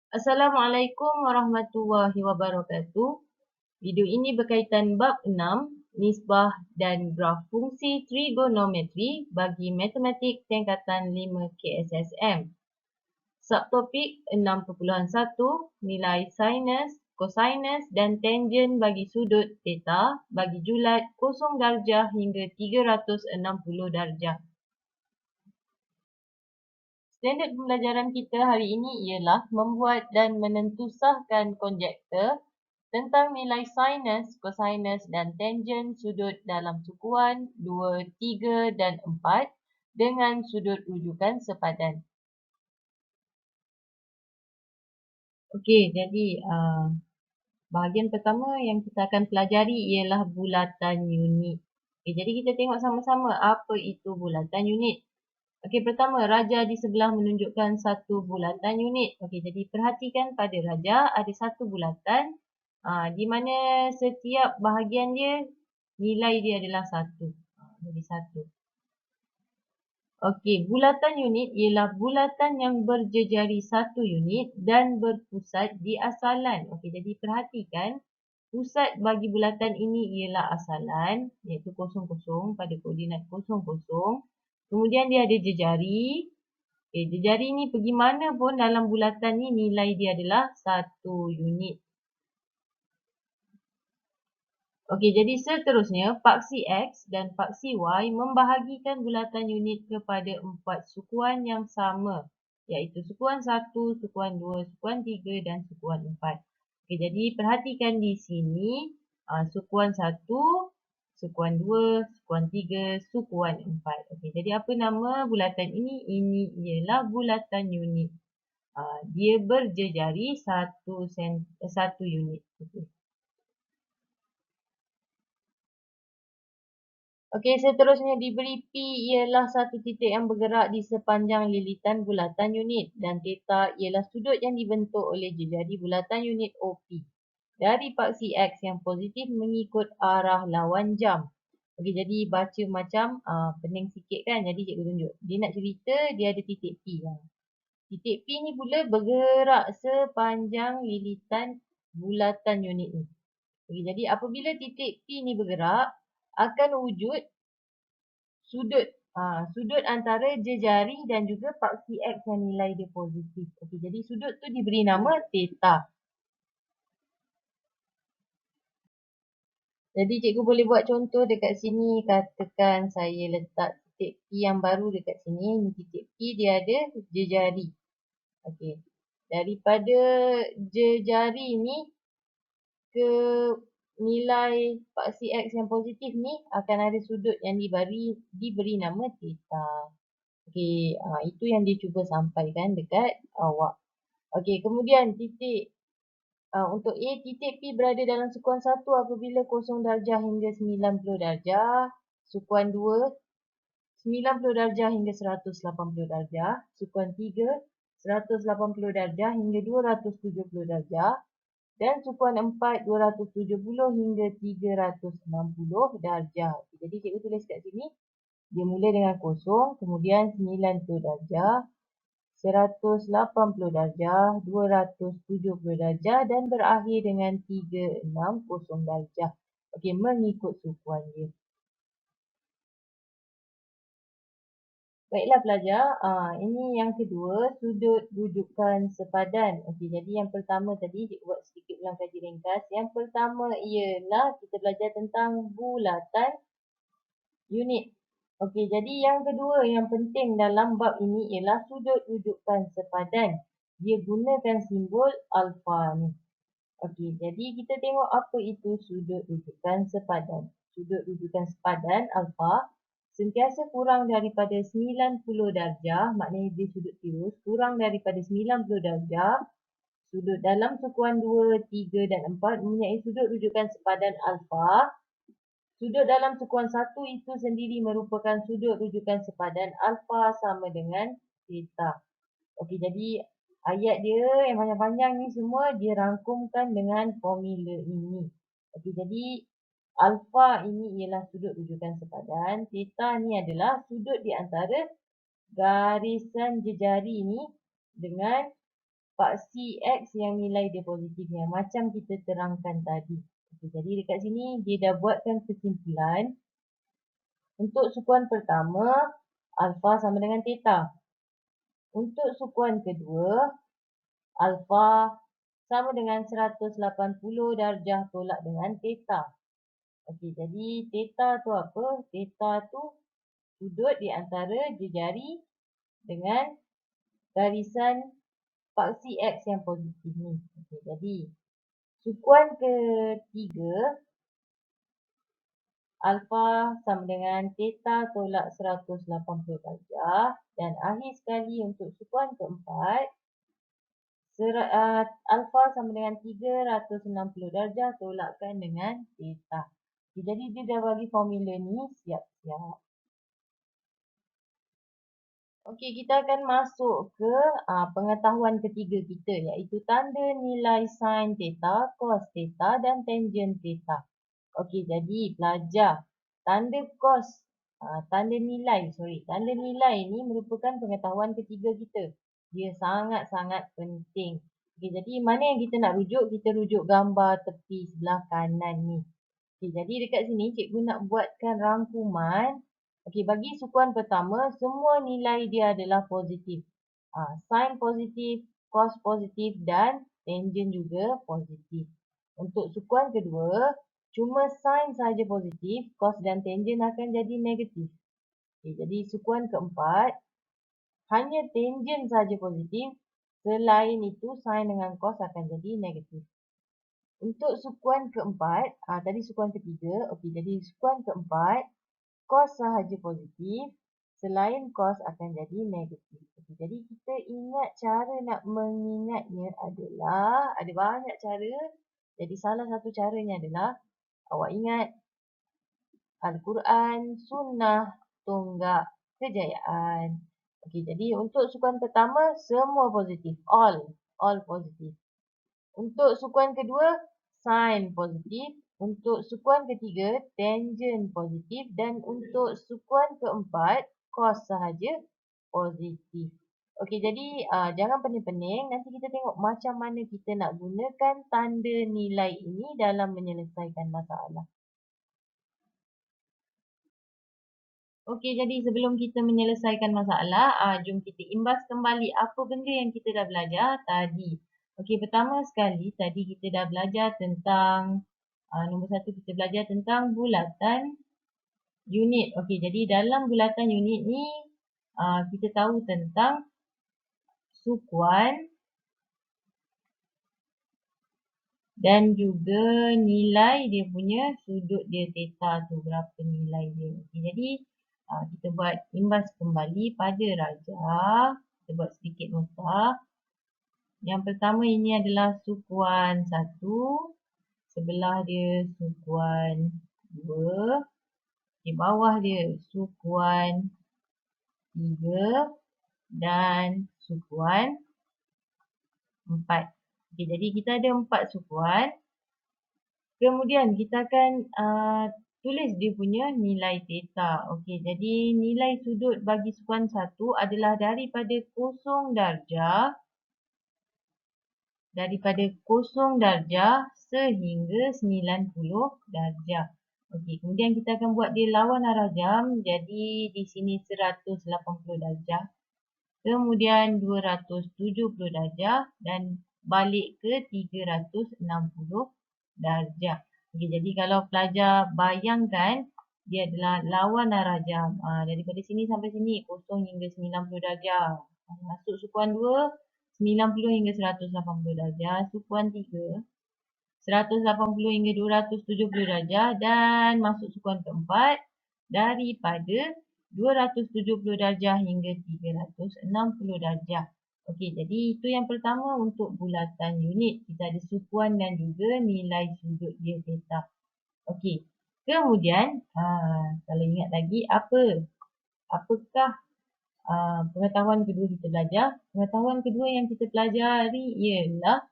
Assalamualaikum warahmatullahi wabarakatuh. Video ini berkaitan bab 6, nisbah dan graf fungsi trigonometri bagi matematik tingkatan 5 KSSM. Subtopik 6.1, nilai sinus, kosinus dan tangen bagi sudut theta bagi julat 0 darjah hingga 360 darjah. Standard pembelajaran kita hari ini ialah membuat dan menentusahkan konjektor tentang nilai sinus, kosinus dan tangen sudut dalam sukuan 2, 3 dan 4 dengan sudut rujukan sepadan. Okey, jadi bahagian pertama yang kita akan pelajari ialah bulatan unit. Okey, jadi kita tengok sama-sama apa itu bulatan unit. Okey, pertama, raja di sebelah menunjukkan satu bulatan unit. Okey, jadi perhatikan pada raja ada satu bulatan di mana setiap bahagian dia nilai dia adalah 1. Jadi 1. Okey, bulatan unit ialah bulatan yang berjejari 1 unit dan berpusat di asalan. Okey, jadi perhatikan pusat bagi bulatan ini ialah asalan iaitu 00 pada koordinat 00. Kemudian dia ada jejari. Okey, jejari ni pergi mana pun dalam bulatan ni nilai dia adalah 1 unit. Okey, jadi seterusnya paksi X dan paksi Y membahagikan bulatan unit kepada 4 sukuan yang sama, iaitu sukuan 1, sukuan 2, sukuan 3 dan sukuan 4. Okey, jadi perhatikan di sini sukuan 1, sukuan 2, sukuan 3, sukuan 4. Okey, jadi apa nama bulatan ini? Ini ialah bulatan unit. Dia berjejari 1 unit. Okey. Okey, seterusnya diberi P ialah satu titik yang bergerak di sepanjang lilitan bulatan unit dan theta ialah sudut yang dibentuk oleh jejari bulatan unit OP. Dari paksi X yang positif mengikut arah lawan jam. Okey, jadi baca macam pening sikit kan. Jadi cikgu tunjuk. Dia nak cerita dia ada titik P. Titik P ni pula bergerak sepanjang lilitan bulatan unit ni. Okey, jadi apabila titik P ni bergerak, akan wujud sudut. Sudut antara jejari dan juga paksi X yang nilai dia positif. Okey, jadi sudut tu diberi nama theta. Jadi cikgu boleh buat contoh dekat sini. Katakan saya letak titik P yang baru dekat sini. Ini titik P dia ada jejari. Okey. Daripada jejari ni ke nilai paksi X yang positif ni akan ada sudut yang diberi nama theta. Okey, itu yang dia cuba sampaikan dekat awak. Okey, kemudian titik untuk A, titik P berada dalam sukuan 1 apabila 0 darjah hingga 90 darjah. Sukuan 2, 90 darjah hingga 180 darjah. Sukuan 3, 180 darjah hingga 270 darjah. Dan sukuan 4, 270 hingga 360 darjah. Jadi cikgu tulis kat sini, dia mula dengan 0, kemudian 90 darjah, 180 darjah, 270 darjah dan berakhir dengan 360 darjah. Okey, mengikut sukuan dia. Baiklah pelajar, ini yang kedua, sudut rujukan sepadan. Okey, jadi yang pertama tadi cikgu buat sedikit ulang kaji ringkas. Yang pertama ialah kita belajar tentang bulatan unit. Okey, jadi yang kedua yang penting dalam bab ini ialah sudut rujukan sepadan. Dia gunakan simbol alfa ni. Okey, jadi kita tengok apa itu sudut rujukan sepadan. Sudut rujukan sepadan alfa sentiasa kurang daripada 90 darjah, maknanya dia sudut tirus, kurang daripada 90 darjah. Sudut dalam sukuan 2, 3 dan 4 mempunyai sudut rujukan sepadan alfa. Sudut dalam sukuan 1 itu sendiri merupakan sudut rujukan sepadan alfa sama dengan theta. Okey, jadi ayat dia yang panjang-panjang ni semua dia rangkumkan dengan formula ini. Okey, jadi alfa ini ialah sudut rujukan sepadan. Theta ni adalah sudut di antara garisan jejari ni dengan paksi X yang nilai dia positifnya. Macam kita terangkan tadi. Okay, jadi dekat sini dia dah buatkan kesimpulan. Untuk sukuan pertama, alfa sama dengan theta. Untuk sukuan kedua, alfa sama dengan 180 darjah tolak dengan theta. Okey, jadi theta tu apa? Theta tu sudut di antara jari dengan garisan paksi X yang positif ni. Okey, jadi sukuan ketiga, alfa sama dengan theta tolak 180 darjah. Dan akhir sekali untuk sukuan keempat, alfa sama dengan 360 darjah tolakkan dengan theta. Okay, jadi dia dah bagi formula ni siap-siap. Okey, kita akan masuk ke pengetahuan ketiga kita, iaitu tanda nilai sin theta, cos theta dan tangent theta. Okey, jadi belajar tanda cos, tanda nilai ni merupakan pengetahuan ketiga kita. Dia sangat-sangat penting. Okey, jadi mana yang kita nak rujuk? Kita rujuk gambar tepi sebelah kanan ni. Okey, jadi dekat sini cikgu nak buatkan rangkuman. Okey, bagi sukuan pertama, semua nilai dia adalah positif. Sin positif, cos positif dan tangent juga positif. Untuk sukuan kedua, cuma sin sahaja positif, cos dan tangent akan jadi negatif. Okey, jadi sukuan keempat, hanya tangent sahaja positif, selain itu sin dengan cos akan jadi negatif. Untuk sukuan keempat, tadi sukuan ketiga, okey, jadi sukuan keempat, cos sahaja positif, selain cos akan jadi negatif. Okey, jadi kita ingat cara nak mengingatnya adalah, ada banyak cara. Jadi salah satu caranya adalah, awak ingat Al-Quran, Sunnah, Tonggak, Kejayaan. Okey, jadi untuk sukuan pertama, semua positif. All positif. Untuk sukuan kedua, sin positif. Untuk sukuan ketiga, tangent positif. Dan untuk sukuan keempat, cos sahaja positif. Okey, jadi jangan pening-pening. Nanti kita tengok macam mana kita nak gunakan tanda nilai ini dalam menyelesaikan masalah. Okey, jadi sebelum kita menyelesaikan masalah, jom kita imbas kembali apa benda yang kita dah belajar tadi. Okey, pertama sekali tadi kita dah belajar tentang, nombor satu kita belajar tentang bulatan unit. Okey, jadi dalam bulatan unit ni, kita tahu tentang sukuan dan juga nilai dia punya sudut dia theta tu, berapa nilai dia. Okey, jadi kita buat imbas kembali pada rajah. Kita buat sedikit nota. Yang pertama ini adalah sukuan 1. Sebelah dia sukuan 2. Di bawah dia sukuan 3. Dan sukuan 4. Okey, jadi kita ada 4 sukuan. Kemudian kita akan tulis dia punya nilai theta. Okey, jadi nilai sudut bagi sukuan 1 adalah daripada 0 darjah sehingga 90 darjah. Okey, kemudian kita akan buat dia lawan arah jam. Jadi di sini 180 darjah. Kemudian 270 darjah dan balik ke 360 darjah. Okey, jadi kalau pelajar bayangkan dia adalah lawan arah jam. Daripada sini sampai sini 0 hingga 90 darjah. Masuk sukuan 2, 90 hingga 180 darjah. Sukuan 3, 180 hingga 270 darjah. Dan masuk sukuan keempat, daripada 270 darjah hingga 360 darjah. Okey, jadi itu yang pertama untuk bulatan unit. Kita ada sukuan dan juga nilai sudut dia theta. Okey, kemudian kalau ingat lagi apakah pengetahuan kedua kita belajar? Pengetahuan kedua yang kita pelajari ialah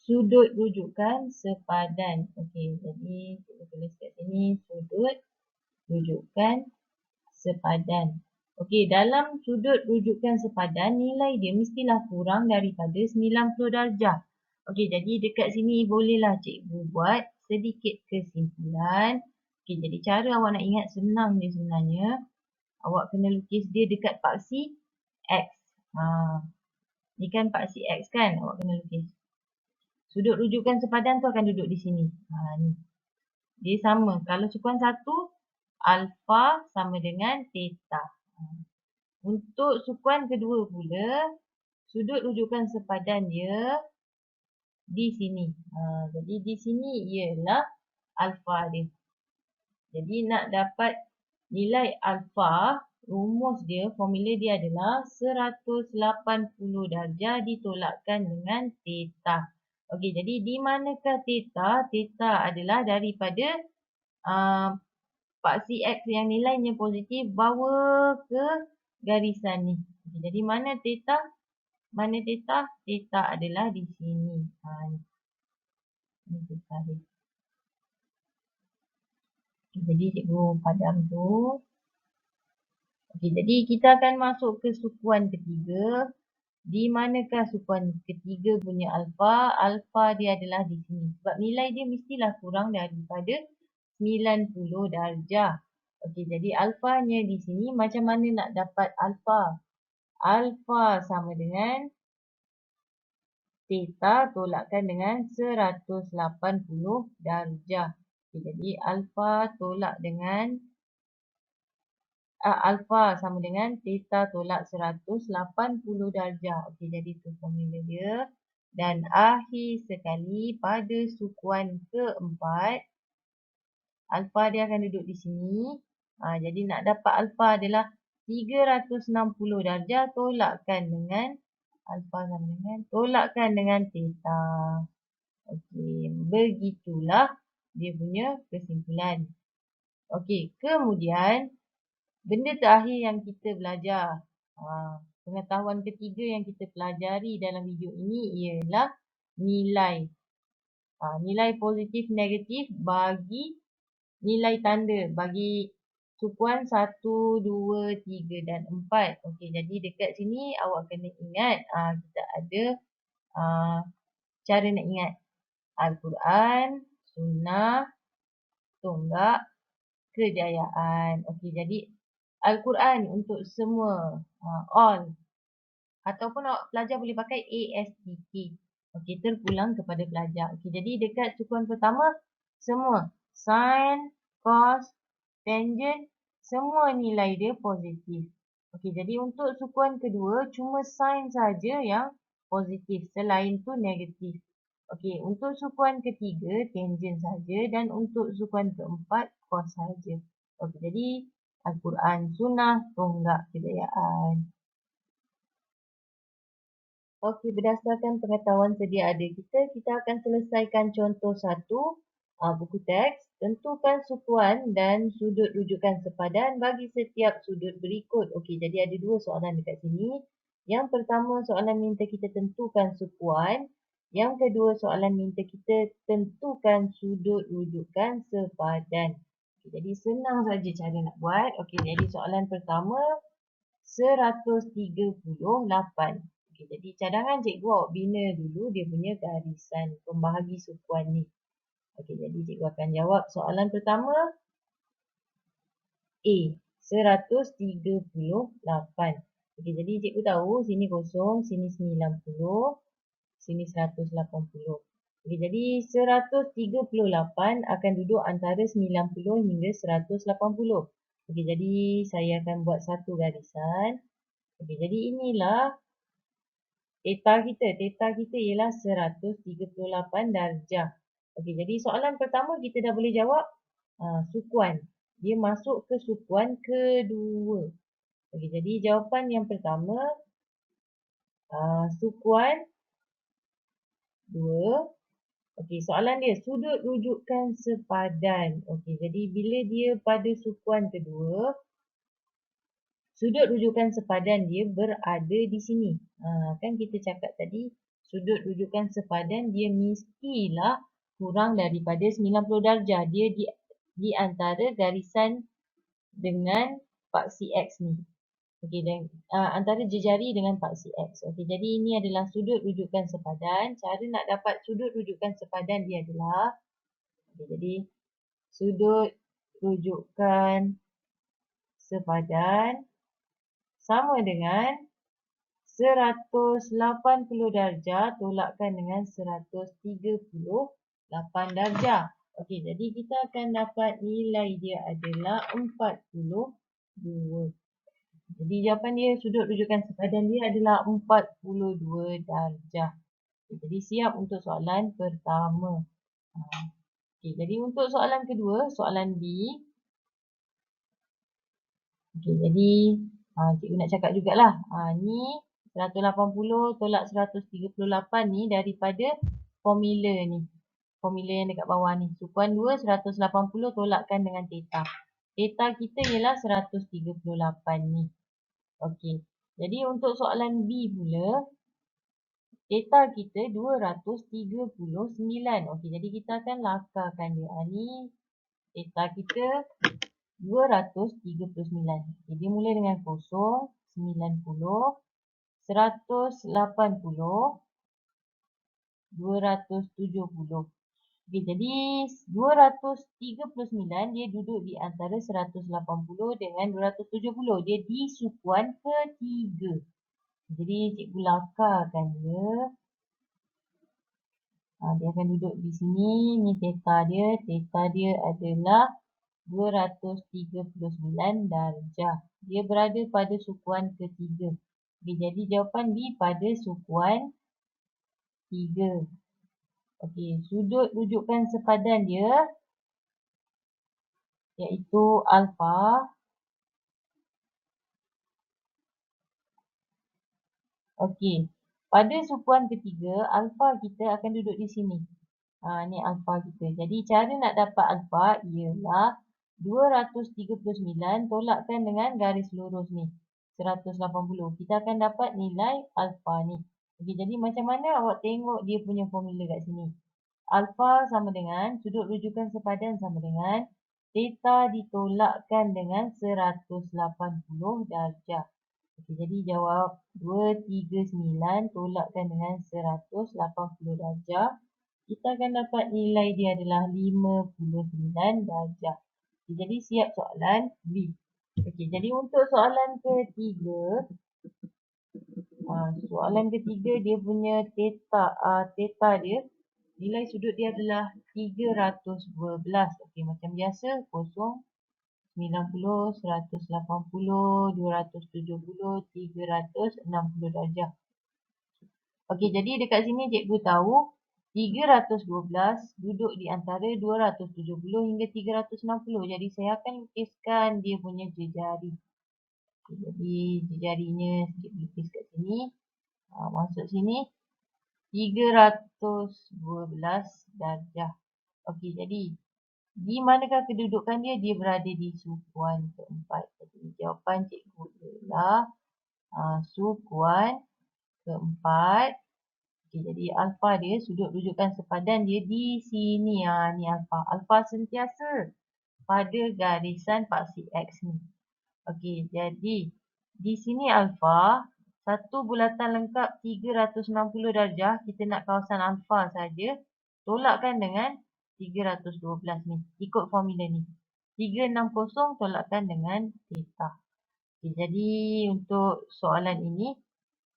sudut rujukan sepadan. Okey, jadi kita tulis kat sini sudut rujukan sepadan. Okey, dalam sudut rujukan sepadan, nilai dia mestilah kurang daripada 90 darjah. Okey, jadi dekat sini bolehlah cikgu buat sedikit kesimpulan. Okey, jadi cara awak nak ingat senang je sebenarnya. Awak kena lukis dia dekat paksi X. Ni kan paksi X kan, awak kena lukis. Sudut rujukan sepadan tu akan duduk di sini. Ni. Dia sama. Kalau sukuan 1, alfa sama dengan theta. Untuk sukuan kedua pula, sudut rujukan sepadan dia di sini. Jadi di sini ialah alfa dia. Jadi nak dapat nilai alfa, rumus dia, formula dia adalah 180 darjah ditolakkan dengan theta. Okey, jadi di manakah theta? Theta adalah daripada paksi X yang nilainya positif bawa ke garisan ni. Okay, jadi mana theta? Mana theta? Theta adalah di sini. Ini theta dia. Okay, jadi cikgu padam tu. Okay, jadi kita akan masuk ke sukuan ketiga. Di manakah sukuan ketiga punya alfa? Alfa dia adalah di sini. Sebab nilai dia mestilah kurang daripada 90 darjah. Okey, jadi alfanya di sini macam mana nak dapat alfa? Alfa sama dengan theta tolakkan dengan 180 darjah. Okay, jadi alfa tolak dengan alfa sama dengan theta tolak 180 darjah. Okey, jadi itu formula dia. Dan akhir sekali pada sukuan keempat, alfa dia akan duduk di sini. Jadi nak dapat alfa adalah 360 darjah tolakkan dengan alfa sama dengan tolakkan dengan theta. Okey, begitulah dia punya kesimpulan. Okey, kemudian benda terakhir yang kita belajar, pengetahuan ketiga yang kita pelajari dalam video ini ialah nilai. Nilai positif negatif bagi nilai tanda bagi sukuan 1, 2, 3 dan 4. Okey, jadi dekat sini awak kena ingat kita ada cara nak ingat. Al-Quran, Sunnah, Tonggak, Kejayaan. Okey, jadi Al-Quran untuk semua, all. Ataupun awak pelajar boleh pakai ASTK. Okey, terpulang kepada pelajar. Okey, jadi dekat sukuan pertama, semua. Sin, cos, tangent, semua nilai dia positif. Okey, jadi untuk sukuan kedua, cuma sin saja yang positif. Selain tu negatif. Okey, untuk sukuan ketiga, tangent saja. Dan untuk sukuan keempat, cos saja. Okey, jadi Al-Quran, Sunnah, Tonggak, Kejayaan. Okey, berdasarkan pengetahuan sedia ada kita akan selesaikan contoh 1, buku teks. Tentukan sukuan dan sudut rujukan sepadan bagi setiap sudut berikut. Okey, jadi ada dua soalan dekat sini. Yang pertama, soalan minta kita tentukan sukuan. Yang kedua, soalan minta kita tentukan sudut rujukan sepadan. Okey, jadi senang saja cara nak buat. Okey, jadi soalan pertama, 138. Okay, jadi cadangan cikgu awak bina dulu dia punya garisan pembahagi sukuan ni. Okey, jadi cikgu akan jawab soalan pertama. A, 138. Okey, jadi cikgu tahu sini kosong, sini 90, sini 180. Okey, jadi 138 akan duduk antara 90 hingga 180. Okey, jadi saya akan buat satu garisan. Okey, jadi inilah theta kita. Theta kita ialah 138 darjah. Okey, jadi soalan pertama kita dah boleh jawab sukuan. Dia masuk ke sukuan kedua. Okey, jadi jawapan yang pertama sukuan 2. Okey, soalan dia sudut rujukan sepadan. Okey, jadi bila dia pada sukuan kedua, sudut rujukan sepadan dia berada di sini. Kan kita cakap tadi, sudut rujukan sepadan dia mestilah kurang daripada 90 darjah. Dia di antara garisan dengan paksi X ni. Okey, dan antara jejari dengan paksi X. Okey, jadi ini adalah sudut rujukan sepadan. Cara nak dapat sudut rujukan sepadan dia adalah, okey, jadi sudut rujukan sepadan sama dengan 180 darjah tolakkan dengan 138 darjah. Okey, jadi kita akan dapat nilai dia adalah 42. Jadi jawapan dia, sudut rujukan sepadan dia adalah 42 darjah. Okay, jadi siap untuk soalan pertama. Okay, jadi untuk soalan kedua, soalan B. Okay, jadi cikgu nak cakap jugalah. Ni 180 tolak 138 ni daripada formula ni. Formula yang dekat bawah ni. Sukuan 2, 180 tolakkan dengan theta. Theta kita ialah 138 ni. Okey. Jadi untuk soalan B pula, theta kita 239. Okey, jadi kita akan lakarkan dia. Ni theta kita 239. Jadi dia mula dengan 0, 90, 180, 270. Okey, jadi 239 dia duduk di antara 180 dengan 270. Dia di sukuan ketiga. Jadi cikgu lakarkan dia. Dia akan duduk di sini. Ni theta dia. Theta dia adalah 239 darjah. Dia berada pada sukuan ketiga. Okay, jadi jawapan B pada sukuan 3. Okey, sudut rujukan sepadan dia iaitu alfa. Okey, pada sukuan ketiga, alfa kita akan duduk di sini. Ni alfa kita. Jadi cara nak dapat alfa ialah 239 tolakkan dengan garis lurus ni. 180. Kita akan dapat nilai alfa ni. Okey, jadi macam mana awak tengok dia punya formula kat sini. Alfa sama dengan, sudut rujukan sepadan sama dengan theta ditolakkan dengan 180 darjah. Okey, jadi jawab 239 tolakkan dengan 180 darjah. Kita akan dapat nilai dia adalah 59 darjah. Okey, jadi siap soalan B. Okey, jadi untuk soalan ketiga, dia punya theta dia, nilai sudut dia adalah 312. Okey, macam biasa 0, 90, 180, 270, 360 darjah. Okey, jadi dekat sini cikgu tahu 312 duduk di antara 270 hingga 360. Jadi saya akan lukiskan dia punya jejari. Okay, jadi jejarinya cikgu lukis kat sini. Masuk sini 312 darjah. Okey, jadi di manakah kedudukan dia? Dia berada di sukuan keempat. Jadi jawapan cikgu adalah sukuan keempat. Okey, jadi alfa dia, sudut rujukan sepadan dia di sini. Ni alfa. Alfa sentiasa pada garisan paksi X ni. Okey, jadi di sini alfa, satu bulatan lengkap 360 darjah. Kita nak kawasan alfa saja. Tolakkan dengan 312 ni. Ikut formula ni. 360 tolakkan dengan theta. Okay, jadi untuk soalan ini,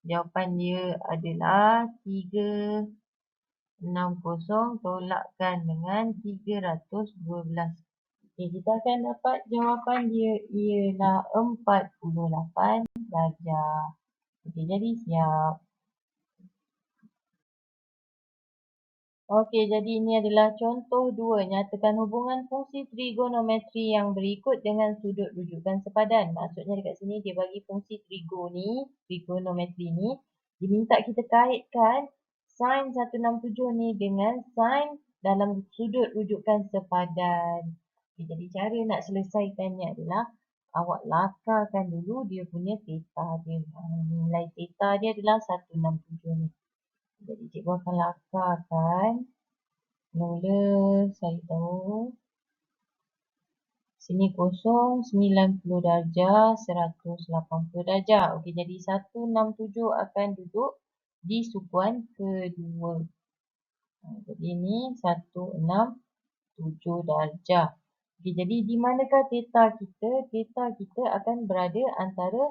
jawapan dia adalah 360 tolakkan dengan 312. Okay, kita akan dapat jawapan dia ialah 48 darjah. Okay, jadi siap. Okey, jadi ini adalah contoh 2. Nyatakan hubungan fungsi trigonometri yang berikut dengan sudut rujukan sepadan. Maksudnya dekat sini dia bagi fungsi trigonometri ni. Diminta kita kaitkan sin 167 ni dengan sin dalam sudut rujukan sepadan. Okay, jadi cara nak selesaikannya adalah awak lakarkan dulu dia punya theta dia. Nilai theta dia adalah 167 ni. Jadi cikgu akan lakarkan. Mula saya tahu Sini kosong, 90 darjah, 180 darjah. Okey, jadi 167 akan duduk di sukuan kedua. Jadi ini 167 darjah. Okey, jadi di manakah theta kita? Theta kita akan berada antara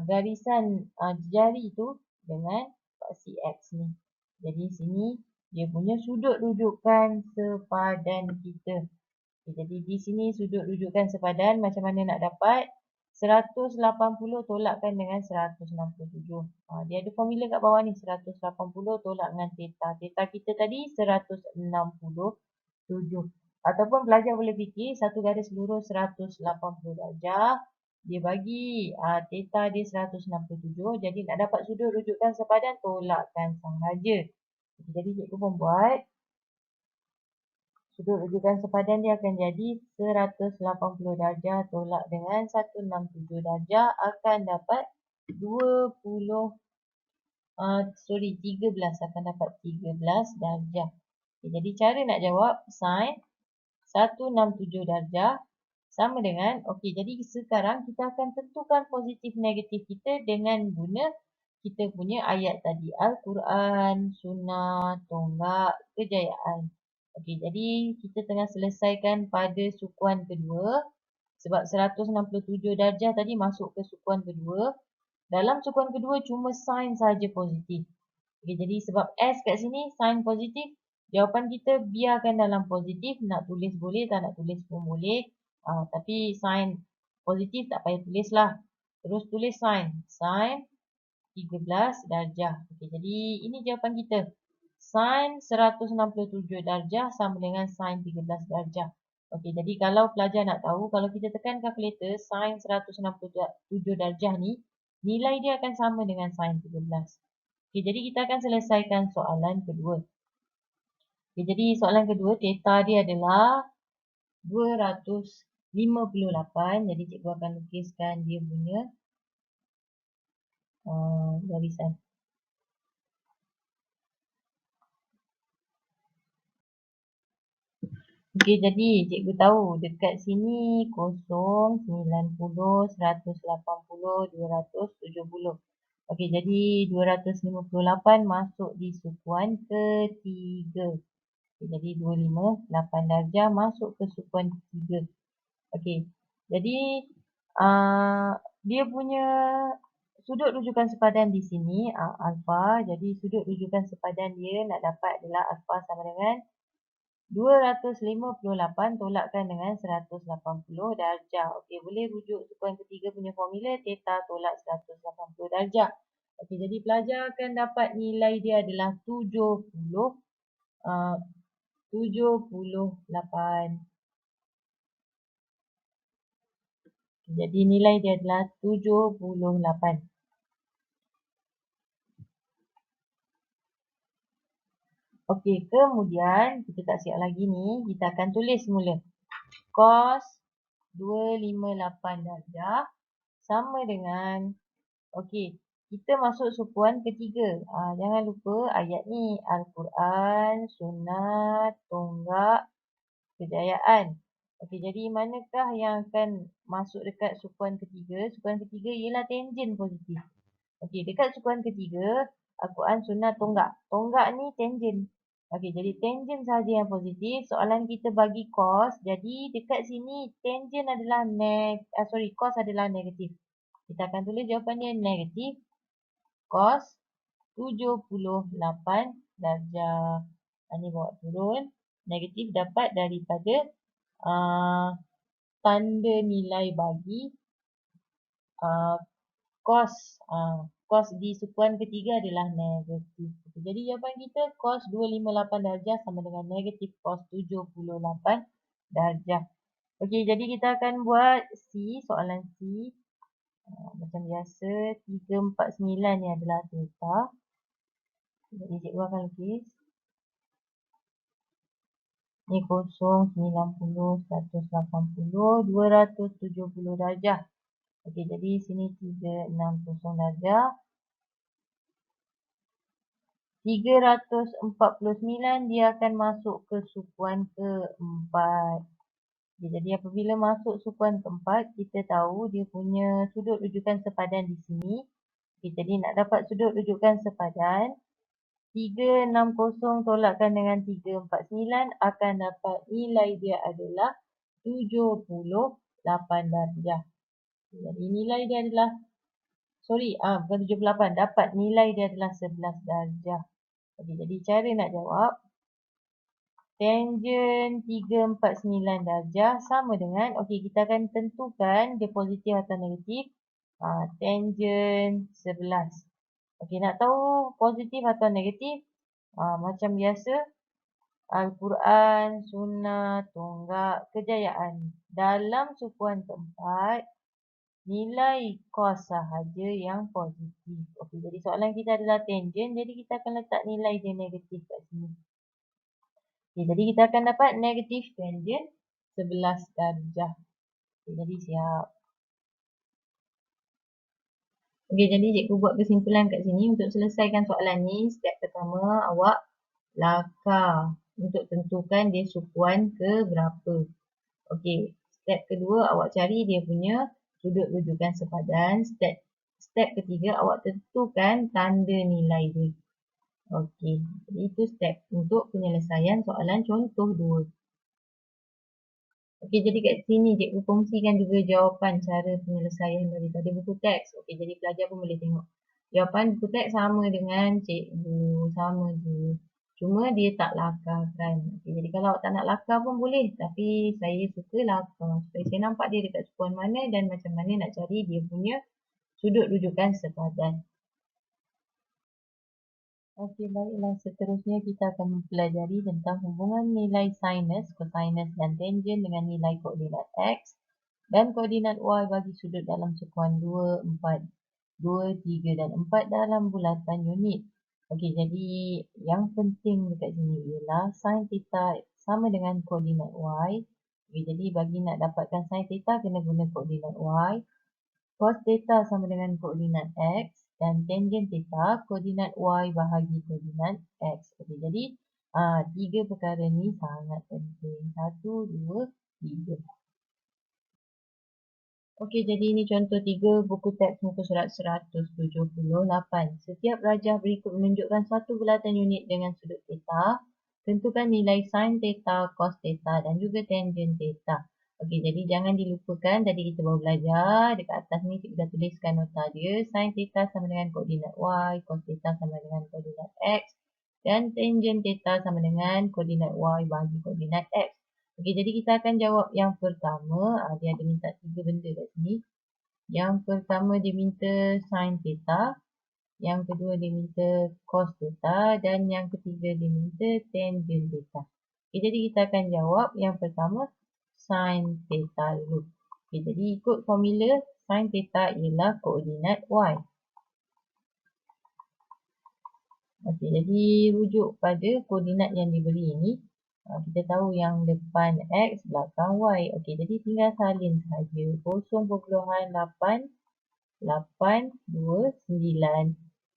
garisan jari itu dengan paksi X ni. Jadi sini dia punya sudut rujukan sepadan kita. Okay, jadi di sini sudut rujukan sepadan macam mana nak dapat? 180 tolakkan dengan 167. Dia ada formula kat bawah ni. 180 tolak dengan theta. Theta kita tadi 167. Ataupun pelajar boleh fikir satu garis lurus 180 darjah. Dia bagi theta dia 167. Jadi nak dapat sudut rujukan sepadan tolakkan sahaja. Jadi cikgu pun buat. Sudut rujukan sepadan dia akan jadi 180 darjah tolak dengan 167 darjah akan dapat 13 akan dapat 13 darjah. Okay, jadi cara nak jawab sin 167 darjah sama dengan, okey, jadi sekarang kita akan tentukan positif negatif kita dengan guna kita punya ayat tadi. Al-Quran, Sunnah, Tonggak, Kejayaan. Okey, jadi kita tengah selesaikan pada sukuan kedua. Sebab 167 darjah tadi masuk ke sukuan kedua. Dalam sukuan kedua cuma sin saja positif. Okey, jadi sebab S kat sini sin positif, jawapan kita biarkan dalam positif. Nak tulis boleh, tak nak tulis pun boleh. Tapi sin positif tak payah tulis lah. Terus tulis sin. Sin 13 darjah. Okey, jadi ini jawapan kita. Sin 167 darjah sama dengan sin 13 darjah. Okey, jadi kalau pelajar nak tahu, kalau kita tekan kalkulator, sin 167 darjah ni, nilai dia akan sama dengan sin 13. Okey, jadi kita akan selesaikan soalan kedua. Okey, jadi soalan kedua, theta dia adalah 258. Jadi cikgu akan lukiskan dia punya garisan. Okey, jadi cikgu tahu dekat sini 0, 90, 180, 270. Okey, jadi 258 masuk di sukuan ketiga. Okay, jadi 258 darjah masuk ke sukuan ketiga. Okey, jadi dia punya sudut rujukan sepadan di sini alfa. Jadi sudut rujukan sepadan dia nak dapat adalah alfa sama dengan 258 tolakkan dengan 180 darjah. Okey, boleh rujuk sukuan ketiga punya formula theta tolak 180 darjah. Okey, jadi pelajar akan dapat nilai dia adalah 78. Jadi nilai dia adalah 78. Okey, kemudian kita tak siap lagi ni. Kita akan tulis semula. Cos 258 darjah sama dengan, okey, kita masuk sukuan ketiga. Jangan lupa ayat ni. Al-Quran, Sunnah, Tonggak, Kejayaan. Okey, jadi manakah yang akan masuk dekat sukuan ketiga? Sukuan ketiga ialah tangent positif. Okey, dekat sukuan ketiga, Al-Quran, Sunnah, Tonggak. Tonggak ni tangent. Okey, jadi tangent saja yang positif. Soalan kita bagi cos. Jadi dekat sini tangent adalah cos adalah negatif. Kita akan tulis jawapannya negatif cos 78 darjah. Ini bawa turun. Negatif dapat daripada tanda nilai bagi cos. Cos di sukuan ketiga adalah negatif. Jadi jawapan kita cos 258 darjah sama dengan negatif cos 78 darjah. Okey, jadi kita akan buat C, soalan C. Macam biasa, 349 ni adalah theta. Jadi cikgu akan lukis. Ni 0, 90, 180, 270 darjah. Okey, jadi sini 360 darjah. 349 dia akan masuk ke sukuan keempat. Jadi apabila masuk soalan keempat, kita tahu dia punya sudut rujukan sepadan di sini. Jadi nak dapat sudut rujukan sepadan, 360 tolakkan dengan 349 akan dapat nilai dia adalah 78 darjah. Jadi nilai dia adalah, bukan 78, dapat nilai dia adalah 11 darjah. Jadi cara nak jawab, tangent 349 darjah sama dengan, kita akan tentukan dia positif atau negatif. Tangent 11. Nak tahu positif atau negatif, macam biasa, Al-Quran, Sunnah, Tonggak, Kejayaan. Dalam sukuan keempat, nilai kos sahaja yang positif. Jadi soalan kita adalah tangent, jadi kita akan letak nilai dia negatif kat sini. Jadi kita akan dapat negatif tangent 11 darjah. Jadi siap. Jadi cikgu buat kesimpulan kat sini. Untuk selesaikan soalan ni, step pertama awak lakar untuk tentukan dia sukuan ke berapa. Step kedua awak cari dia punya sudut rujukan sepadan. Step ketiga awak tentukan tanda nilai dia. Jadi itu step untuk penyelesaian soalan contoh 2. Jadi kat sini cikgu kongsikan juga jawapan cara penyelesaian daripada buku teks. Jadi pelajar pun boleh tengok. Jawapan buku teks sama dengan cikgu, sama je. Cuma dia tak lakarkan. Jadi kalau awak tak nak lakar pun boleh. Tapi saya suka lakar. Supaya saya nampak dia dekat sukuan mana dan macam mana nak cari dia punya sudut rujukan sepadan. Baiklah, seterusnya kita akan mempelajari tentang hubungan nilai sinus, cosinus dan tangent dengan nilai koordinat x dan koordinat y bagi sudut dalam sukuan 2, 4, 2, 3 dan 4 dalam bulatan unit. Jadi yang penting dekat sini ialah sin theta sama dengan koordinat y. Jadi bagi nak dapatkan sin theta kena guna koordinat y. Cos theta sama dengan koordinat x dan tangent theta koordinat y bahagi koordinat x. Jadi tiga perkara ni sangat penting. 1, 2, 3. Jadi ini contoh 3 buku teks muka surat 178. Setiap rajah berikut menunjukkan satu bulatan unit dengan sudut theta. Tentukan nilai sin theta, cos theta dan juga tangent theta. Jadi jangan dilupakan, tadi kita baru belajar. Dekat atas ni kita dah tuliskan nota dia. Sin theta sama dengan koordinat y, cos theta sama dengan koordinat x. Dan tangent theta sama dengan koordinat y bagi koordinat x. Jadi kita akan jawab yang pertama. Dia ada minta 3 benda kat sini. Yang pertama dia minta sin theta. Yang kedua dia minta cos theta. Dan yang ketiga dia minta tangent theta. Jadi kita akan jawab yang pertama sin theta dulu. Jadi ikut formula sin theta ialah koordinat y. Jadi rujuk pada koordinat yang diberi ini. Kita tahu yang depan x, belakang y. Jadi tinggal salin saja. 0.829.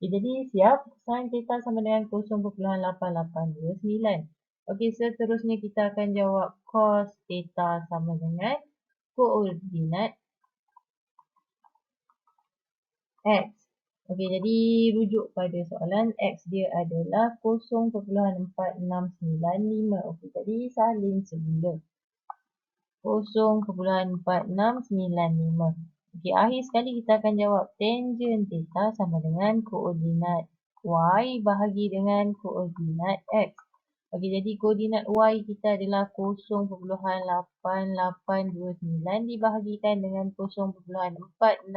Jadi siap. Sin theta sama dengan 0.8829. Seterusnya kita akan jawab cos theta sama dengan koordinat x. Jadi rujuk pada soalan x dia adalah 0.4695. Jadi salin semula. 0.4695. Akhir sekali kita akan jawab tangent theta sama dengan koordinat y bahagi dengan koordinat x. Jadi koordinat y kita adalah 0.8829 dibahagikan dengan 0.4695.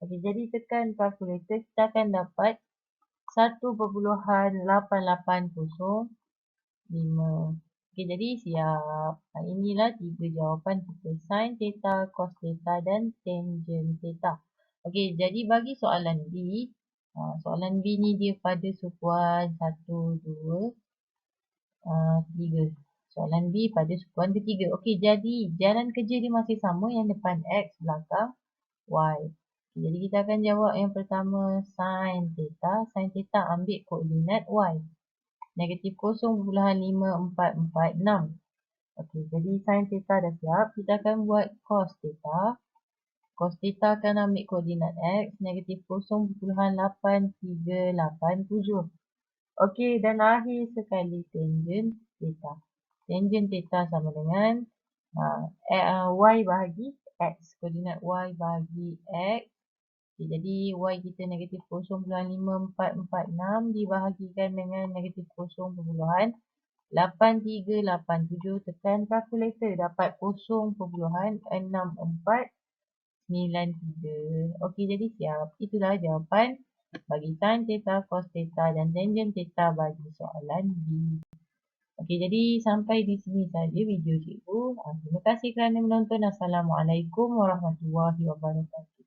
Jadi tekan kalkulator, kita akan dapat 1.8805. Jadi siap. Inilah 3 jawapan kita. Sin theta, cos theta dan tangent theta. Jadi bagi soalan B. Soalan B ni dia pada sukuan 1, 2, 3. Soalan B pada sukuan ketiga. Jadi jalan kerja dia masih sama. Yang depan X, belakang Y. Jadi kita akan jawab yang pertama sin theta. Sin theta ambil koordinat Y. Negatif 0.5446. Okey, jadi sin theta dah siap. Kita akan buat cos theta. Cos theta akan ambil koordinat x negatif 0.8387. Okey, dan akhir sekali tangent theta. Tangent theta sama dengan y bahagi x. Koordinat y bahagi x. Okay, jadi y kita negatif 0.5446 dibahagikan dengan negatif 0.8387. Tekan kalkulator dapat 0.6493. Okey, jadi siap. Itulah jawapan bagi sin theta, cos theta dan tangent theta bagi soalan B. Okey, jadi sampai di sini saja video cikgu. Terima kasih kerana menonton. Assalamualaikum warahmatullahi wabarakatuh.